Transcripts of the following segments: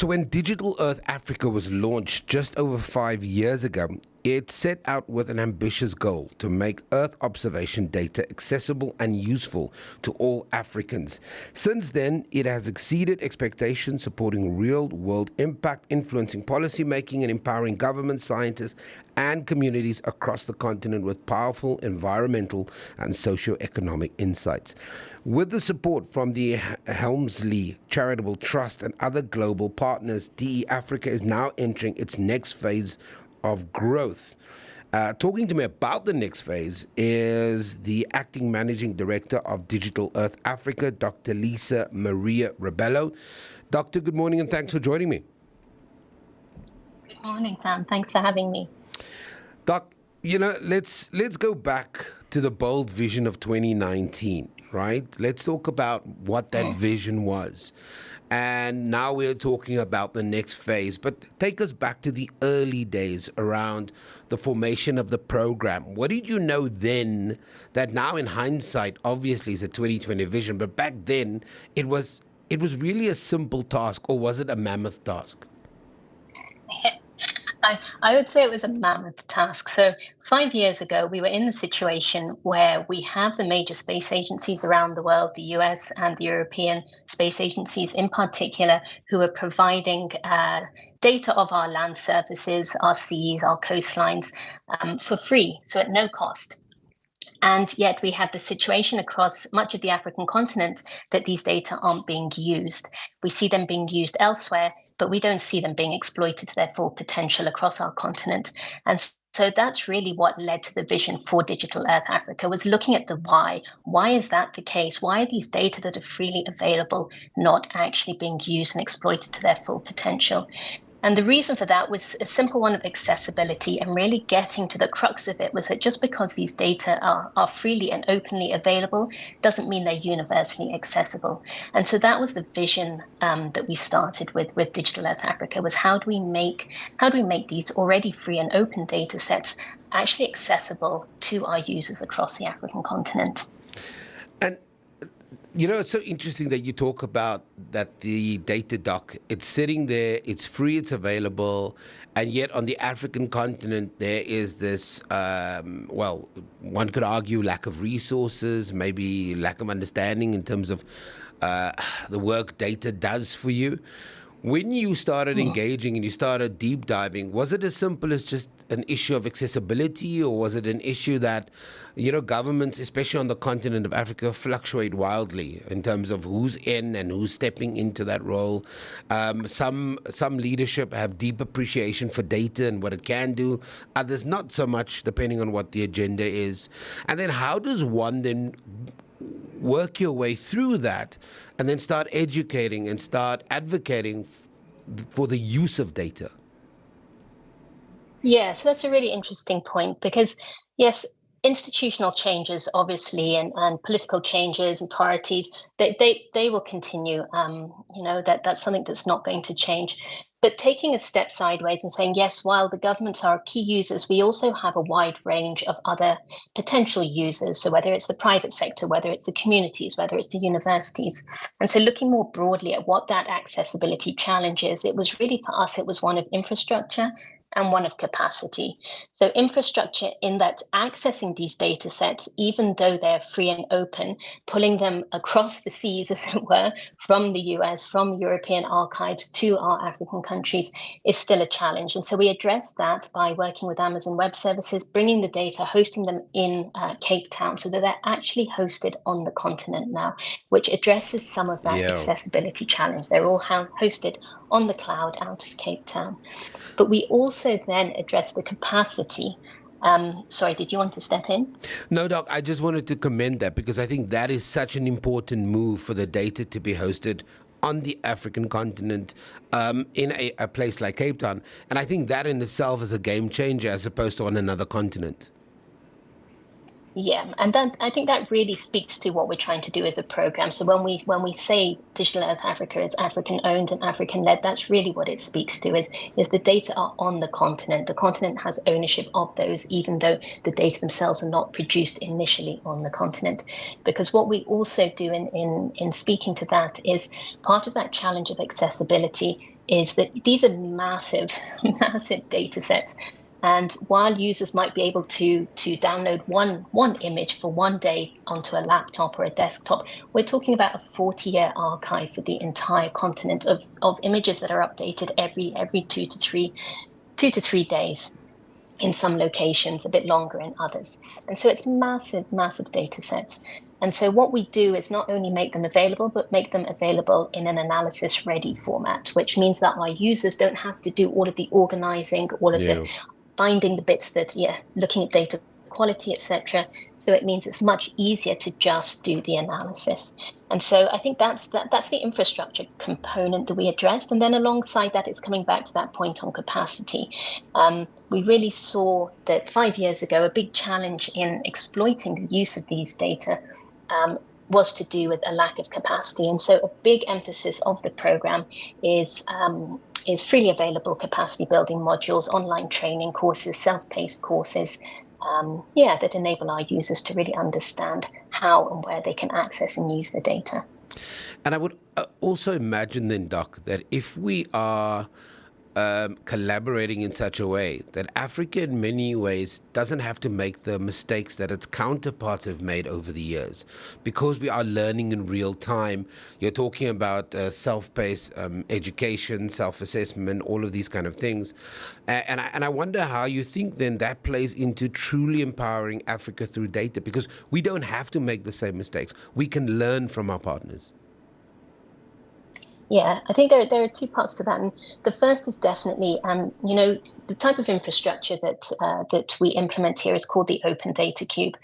So when Digital Earth Africa was launched just over 5 years ago, it set out with an ambitious goal to make Earth observation data accessible and useful to all Africans. Since then, it has exceeded expectations, supporting real-world impact, influencing policymaking, and empowering governments, scientists, and communities across the continent with powerful environmental and socio-economic insights. With the support from the Helmsley Charitable Trust and other global partners, DE Africa is now entering its next phase of growth. Talking to me about the next phase is the Acting Managing Director of Digital Earth Africa, Dr. Lisa Maria Rabello. Doctor, good morning and thanks for joining me. Good morning, Sam. Thanks for having me. Doc, let's go back to the bold vision of 2019, right? Let's talk about what that vision was. And now we're talking about the next phase. But take us back to the early days around the formation of the program. What did you know then that now in hindsight, obviously, is a 2020 vision, but back then it was really a simple task, or was it a mammoth task? I would say it was a mammoth task. So 5 years ago, we were in the situation where we have the major space agencies around the world, the US and the European space agencies in particular, who are providing data of our land surfaces, our seas, our coastlines for free, so at no cost. And yet we have the situation across much of the African continent that these data aren't being used. We see them being used elsewhere, but we don't see them being exploited to their full potential across our continent. And so that's really what led to the vision for Digital Earth Africa, was looking at the why. Why is that the case? Why are these data that are freely available not actually being used and exploited to their full potential? And the reason for that was a simple one of accessibility, and really getting to the crux of it was that just because these data are freely and openly available doesn't mean they're universally accessible. And so that was the vision that we started with Digital Earth Africa, was how do we make these already free and open data sets actually accessible to our users across the African continent? And it's so interesting that you talk about that the data doc, it's sitting there, it's free, it's available, and yet on the African continent, there is this, one could argue lack of resources, maybe lack of understanding in terms of the work data does for you. When you started engaging and you started deep diving, was it as simple as just an issue of accessibility, or was it an issue that, governments, especially on the continent of Africa, fluctuate wildly in terms of who's in and who's stepping into that role? Some leadership have deep appreciation for data and what it can do. Others not so much, depending on what the agenda is. And then how does one then work your way through that and then start educating and start advocating for the use of data? Yeah, so that's a really interesting point, because yes, institutional changes, obviously, and political changes and priorities, they will continue. That's something that's not going to change. But taking a step sideways and saying, yes, while the governments are key users, we also have a wide range of other potential users. So whether it's the private sector, whether it's the communities, whether it's the universities. And so looking more broadly at what that accessibility challenge is, it was really, for us, it was one of infrastructure and one of capacity. So infrastructure, in that accessing these data sets, even though they're free and open, pulling them across the seas, as it were, from the US, from European archives to our African countries, is still a challenge. And so we address that by working with Amazon Web Services, bringing the data, hosting them in Cape Town, so that they're actually hosted on the continent now, which addresses some of that accessibility challenge. They're all hosted on the cloud out of Cape Town. But we also then address the capacity. Sorry, did you want to step in? No, Doc, I just wanted to commend that, because I think that is such an important move for the data to be hosted on the African continent in a place like Cape Town. And I think that in itself is a game changer as opposed to on another continent. Yeah, and that I think that really speaks to what we're trying to do as a program. So when we say Digital Earth Africa is African owned and African led, that's really what it speaks to is the data are on the continent. The continent has ownership of those, even though the data themselves are not produced initially on the continent. Because what we also do in speaking to that is part of that challenge of accessibility is that these are massive, massive data sets. And while users might be able to download one image for one day onto a laptop or a desktop, we're talking about a 40-year archive for the entire continent of images that are updated every 2 to 3 days in some locations, a bit longer in others. And so it's massive, massive data sets. And so what we do is not only make them available, but make them available in an analysis ready format, which means that our users don't have to do all of the organizing, all of the Yeah. finding the bits that, looking at data quality, etc. So it means it's much easier to just do the analysis. And so I think that's the infrastructure component that we addressed. And then alongside that, it's coming back to that point on capacity. We really saw that 5 years ago, a big challenge in exploiting the use of these data was to do with a lack of capacity. And so a big emphasis of the program is freely available capacity building modules, online training courses, self-paced courses, that enable our users to really understand how and where they can access and use the data. And I would also imagine then, Doc, that if we are collaborating in such a way that Africa in many ways doesn't have to make the mistakes that its counterparts have made over the years, because we are learning in real time. You're talking about self-paced education, self-assessment, all of these kind of things. And I wonder how you think then that plays into truly empowering Africa through data, because we don't have to make the same mistakes. We can learn from our partners. Yeah, I think there are two parts to that. And the first is definitely, the type of infrastructure that we implement here is called the Open Data Cube.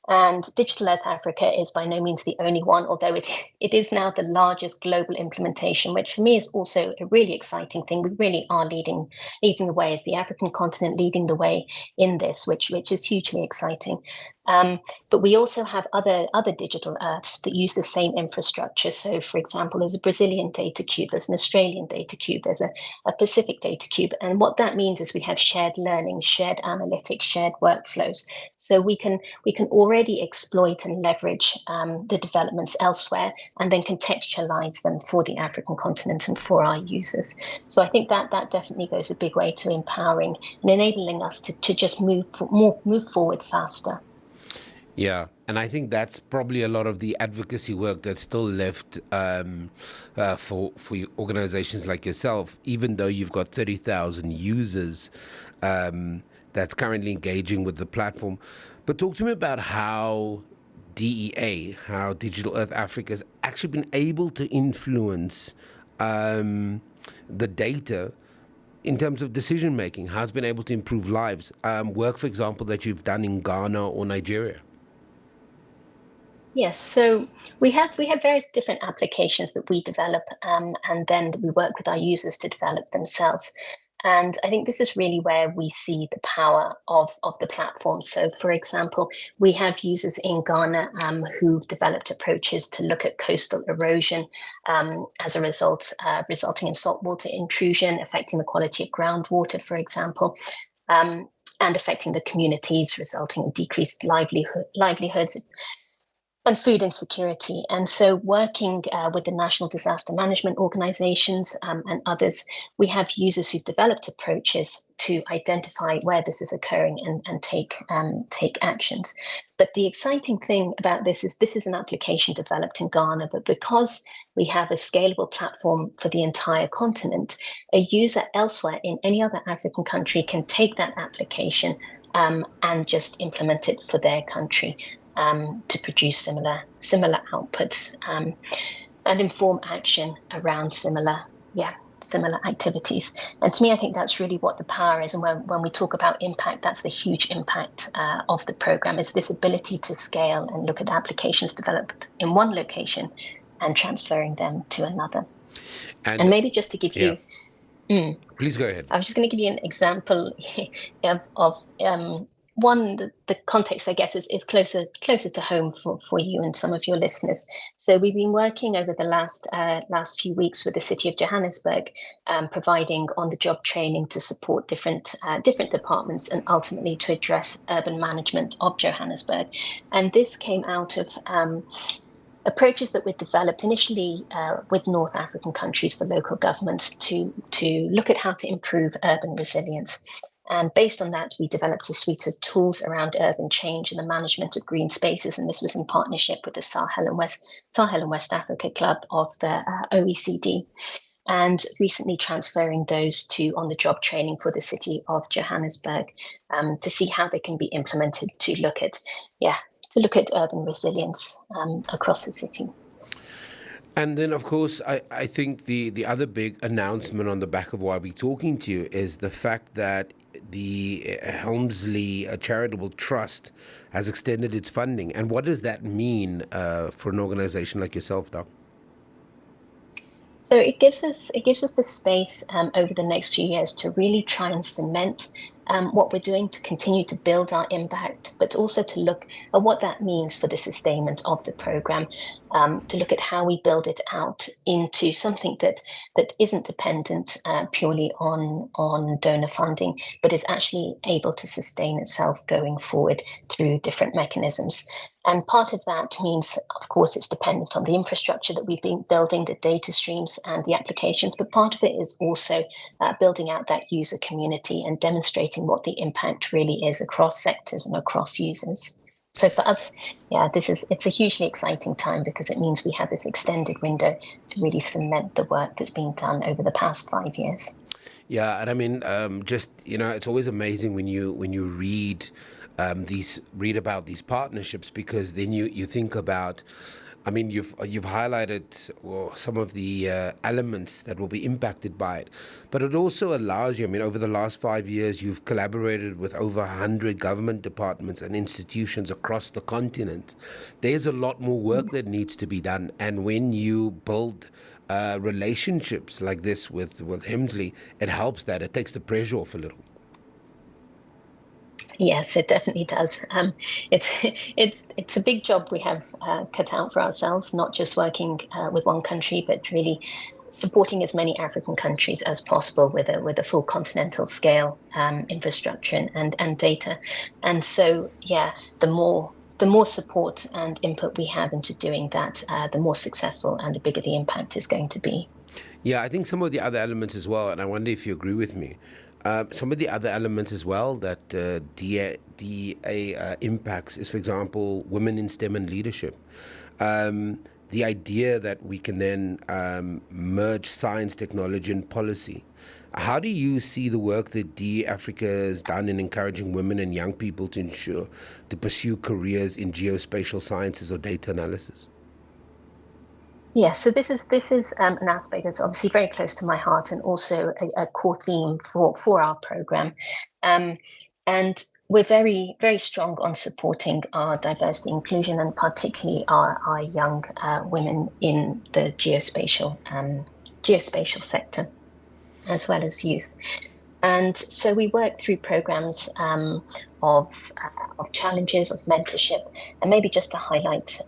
And Digital Earth Africa is by no means the only one, although it is now the largest global implementation, which for me is also a really exciting thing. We really are leading the way as the African continent, leading the way in this, which is hugely exciting. But we also have other digital Earths that use the same infrastructure. So, for example, there's a Brazilian data cube, there's an Australian data cube, there's a Pacific data cube. And what that means is we have shared learning, shared analytics, shared workflows. So we can already exploit and leverage the developments elsewhere and then contextualize them for the African continent and for our users. So I think that definitely goes a big way to empowering and enabling us to just move forward faster. Yeah, and I think that's probably a lot of the advocacy work that's still left for organizations like yourself, even though you've got 30,000 users that's currently engaging with the platform. But talk to me about how DEA, how Digital Earth Africa has actually been able to influence the data in terms of decision making, how it's been able to improve lives. Work, for example, that you've done in Ghana or Nigeria. Yes, so we have various different applications that we develop, and then we work with our users to develop themselves. And I think this is really where we see the power of the platform. So, for example, we have users in Ghana who've developed approaches to look at coastal erosion as a result, resulting in saltwater intrusion, affecting the quality of groundwater, for example. And affecting the communities, resulting in decreased livelihoods and food insecurity. And so, working with the national disaster management organizations and others, we have users who've developed approaches to identify where this is occurring and take actions. But the exciting thing about this is an application developed in Ghana, but because we have a scalable platform for the entire continent, a user elsewhere in any other African country can take that application and just implement it for their country. To produce similar outputs and inform action around similar activities. And to me, I think that's really what the power is. And when we talk about impact, that's the huge impact of the program, is this ability to scale and look at applications developed in one location and transferring them to another. And maybe just to give you... Please go ahead. I was just going to give you an example of the context, I guess, is closer to home for you and some of your listeners. So we've been working over the last few weeks with the city of Johannesburg, providing on-the-job training to support different departments and ultimately to address urban management of Johannesburg. And this came out of approaches that were developed initially with North African countries for local governments to look at how to improve urban resilience. And based on that, we developed a suite of tools around urban change and the management of green spaces. And this was in partnership with the Sahel and West Africa Club of the OECD. And recently transferring those to on-the-job training for the city of Johannesburg to see how they can be implemented to look at urban resilience across the city. And then, of course, I think the other big announcement on the back of why we're talking to you is the fact that the Helmsley Charitable Trust has extended its funding. And what does that mean for an organization like yourself, Doc? So it gives us the space over the next few years to really try and cement what we're doing to continue to build our impact, but also to look at what that means for the sustainment of the program, to look at how we build it out into something that isn't dependent purely on donor funding, but is actually able to sustain itself going forward through different mechanisms. And part of that means, of course, it's dependent on the infrastructure that we've been building, the data streams and the applications, but part of it is also building out that user community and demonstrating what the impact really is across sectors and across users. So for us, it's a hugely exciting time because it means we have this extended window to really cement the work that's been done over the past 5 years. Yeah, and I mean, it's always amazing when you read about these partnerships, because then you think about, I mean, you've highlighted some of the elements that will be impacted by it, but it also allows you, I mean, over the last 5 years, you've collaborated with over 100 government departments and institutions across the continent. There's a lot more work that needs to be done, and when you build relationships like this with Helmsley, it helps that. It takes the pressure off a little. Yes, it definitely does. It's a big job we have cut out for ourselves, not just working with one country, but really supporting as many African countries as possible with a full continental scale infrastructure and data. And so, the more support and input we have into doing that, the more successful and the bigger the impact is going to be. Yeah, I think some of the other elements as well, and I wonder if you agree with me, some of the other elements as well that DA impacts is, for example, women in STEM and leadership. The idea that we can then merge science, technology, and policy. How do you see the work that DE Africa has done in encouraging women and young people to pursue careers in geospatial sciences or data analysis? Yeah, so this is an aspect that's obviously very close to my heart and also a core theme for our program. And we're very, very strong on supporting our diversity inclusion and particularly our young women in the geospatial sector, as well as youth. And so we work through programs of challenges, of mentorship, and maybe just to highlight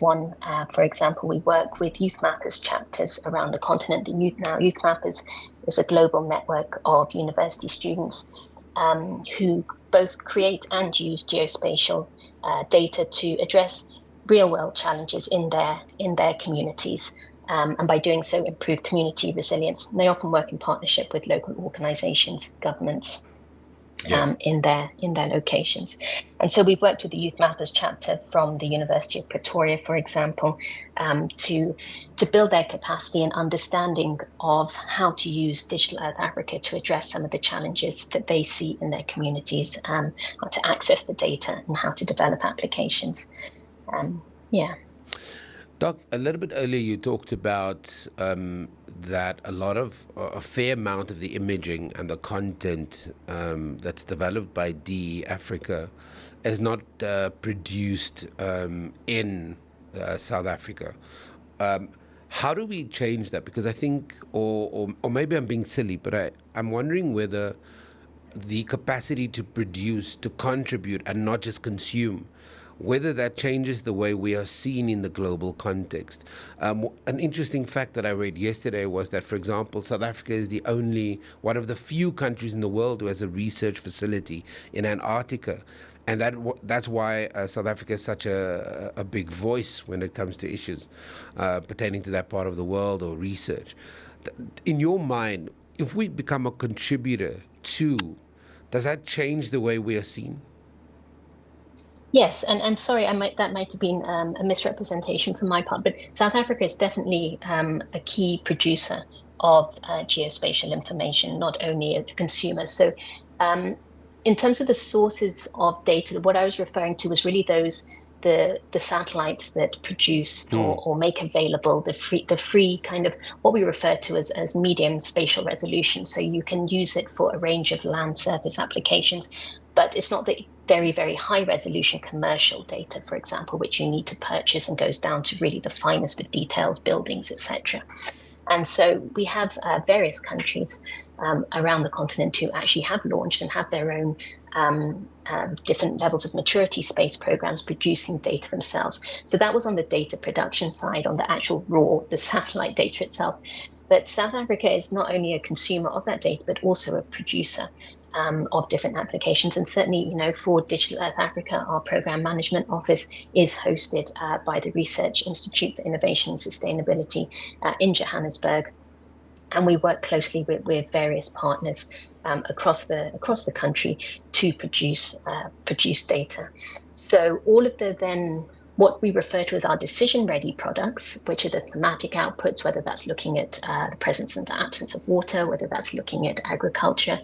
one. For example, we work with Youth Mappers chapters around the continent. Youth Mappers is a global network of university students who both create and use geospatial data to address real-world challenges in their communities. And by doing so, improve community resilience. And they often work in partnership with local organizations, governments, in their locations. And so we've worked with the Youth Mappers chapter from the University of Pretoria, for example, to build their capacity and understanding of how to use Digital Earth Africa to address some of the challenges that they see in their communities, how to access the data and how to develop applications. Doc, a little bit earlier you talked about that a fair amount of the imaging and the content that's developed by DE Africa is not produced in South Africa. How do we change that? Because I think, or maybe I'm being silly, but I'm wondering whether the capacity to produce, to contribute, and not just consume, whether that changes the way we are seen in the global context. An interesting fact that I read yesterday was that, for example, South Africa is the only one of the few countries in the world who has a research facility in Antarctica. And that's why South Africa is such a big voice when it comes to issues pertaining to that part of the world or research. In your mind, if we become a contributor to, does that change the way we are seen? Yes, and sorry, that might have been a misrepresentation from my part, but South Africa is definitely a key producer of geospatial information, not only a consumer. So, in terms of the sources of data, what I was referring to was really the satellites that produce or make available the free kind of what we refer to as medium spatial resolution. So you can use it for a range of land surface applications, but it's not the very, very high resolution commercial data, for example, which you need to purchase and goes down to really the finest of details, buildings, etc. And so we have various countries around the continent who actually have launched and have their own different levels of maturity space programs producing data themselves. So that was on the data production side, on the actual the satellite data itself. But South Africa is not only a consumer of that data, but also a producer of different applications. And certainly, for Digital Earth Africa, our program management office is hosted by the Research Institute for Innovation and Sustainability in Johannesburg. And we work closely with various partners across the country to produce data. So all of what we refer to as our decision-ready products, which are the thematic outputs, whether that's looking at the presence and the absence of water, whether that's looking at agriculture,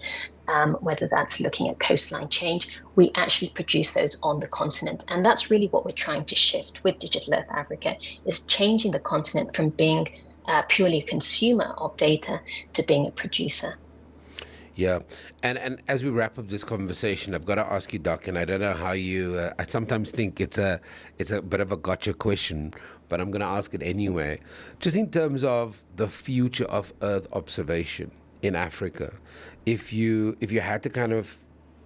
whether that's looking at coastline change, we actually produce those on the continent. And that's really what we're trying to shift with Digital Earth Africa, is changing the continent from being purely a consumer of data to being a producer. Yeah, and as we wrap up this conversation, I've got to ask you, Doc, and I don't know how you. I sometimes think it's a bit of a gotcha question, but I'm going to ask it anyway. Just in terms of the future of Earth observation in Africa, if you had to kind of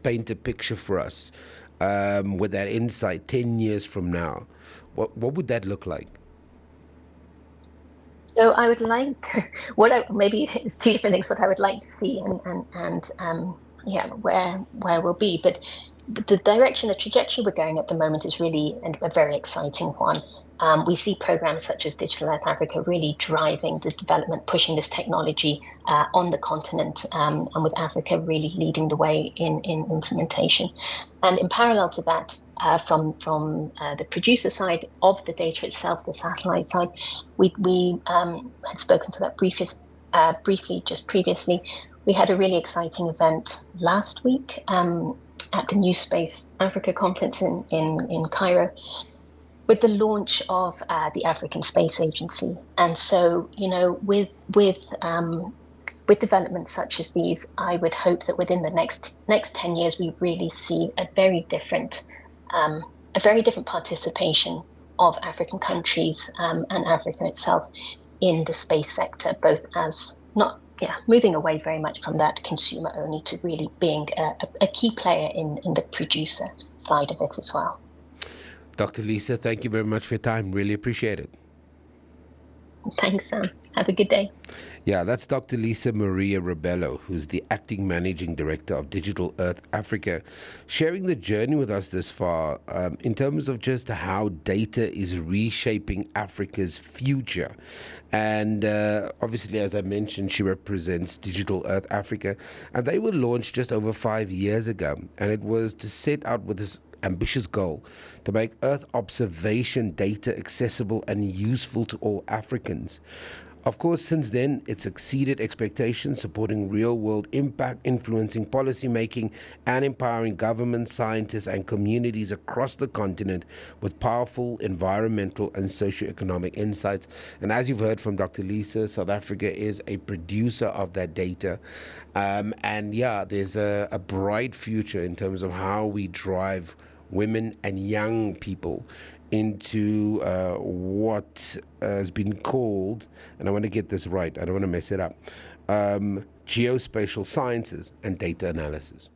paint a picture for us with that insight 10 years from now, what would that look like? So I would like maybe it's two different things. What I would like to see and where we'll be, but the direction, the trajectory we're going at the moment is really a very exciting one. We see programs such as Digital Earth Africa really driving this development, pushing this technology on the continent, and with Africa really leading the way in implementation. And in parallel to that, from the producer side of the data itself, the satellite side, we had spoken to that briefly just previously. We had a really exciting event last week at the New Space Africa conference in Cairo, with the launch of the African Space Agency. And so, with developments such as these, I would hope that within the next 10 years, we really see a very different participation of African countries and Africa itself in the space sector, both as moving away very much from that consumer only to really being a key player in the producer side of it as well. Dr. Lisa, thank you very much for your time. Really appreciate it. Thanks, Sam. Have a good day. Yeah, that's Dr. Lisa Maria Rabello, who's the acting managing director of Digital Earth Africa, sharing the journey with us this far in terms of just how data is reshaping Africa's future. And obviously, as I mentioned, she represents Digital Earth Africa, and they were launched just over 5 years ago. And it was to set out with this ambitious goal to make Earth observation data accessible and useful to all Africans. Of course, since then, it's exceeded expectations, supporting real-world impact, influencing policymaking, and empowering governments, scientists, and communities across the continent with powerful environmental and socio-economic insights. And as you've heard from Dr. Lisa, South Africa is a producer of that data. There's a bright future in terms of how we drive women and young people into what has been called, and I want to get this right, I don't want to mess it up, geospatial sciences and data analysis.